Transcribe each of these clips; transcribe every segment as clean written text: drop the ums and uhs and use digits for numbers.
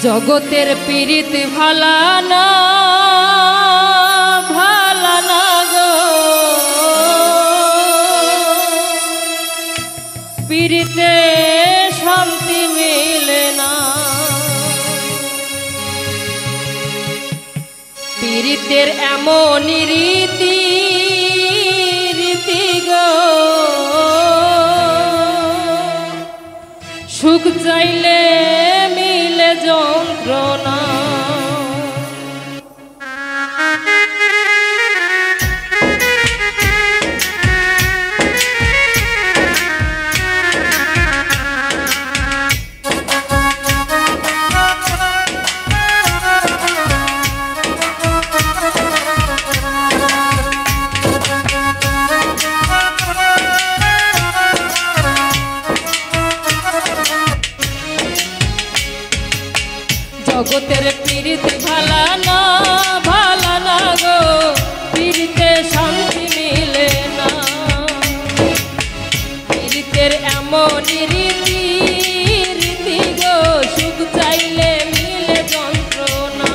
জগতের পীড়িত ভালা না গো, পীড়িতে শান্তি মিলে না। পীড়িতের এমন রীতি গো, সুখ চাইলে মিলে যন্ত্রণা। জগতের পীড়িত ভালা না গো, পীড়িতে শান্তি মিলে না। পীড়িতের এমন রীতি গো, সুখ চাইলে মিলে যন্ত্রণা।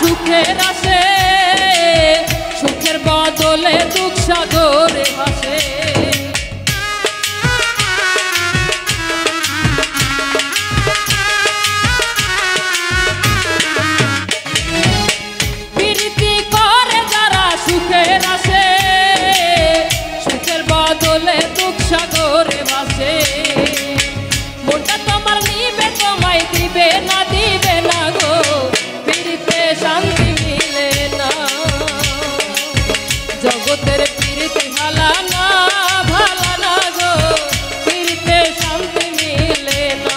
সুখের আসে, সুখের বদলে দুঃখ সাগরে ভাসে। প্রীতি করে যারা সুখের আসে, সুখের বদলে দুঃখ সাগরে ভাসে। মনটা তোমার নিবে, তোমায় দিবে না গো, শান্তি মিলে না। জগতের পীড়িত ভালা না গো, পীড়িতে শান্তি মিলে না।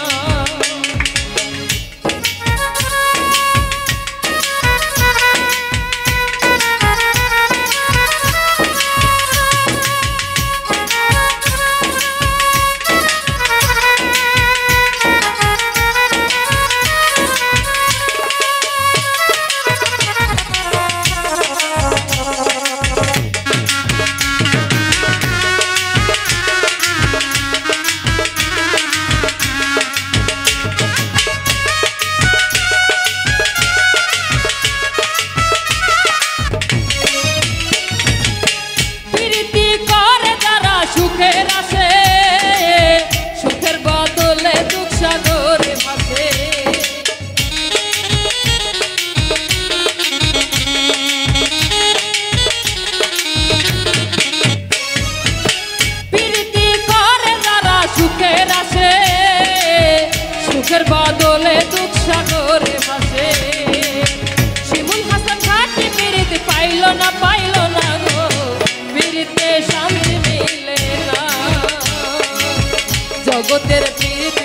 সুখের আসে, সুখের বদলে দুঃখ সাগরে ভাসে। প্রীতি করে যারা সুখের আসে, সুখের বদলে দুঃখ সাগরে ভাসে। শিমুল হাসান ঘাটি পীড়িত পাইল না গো, পীড়িতে শান্তি মিলে না। জগতের পীড়িত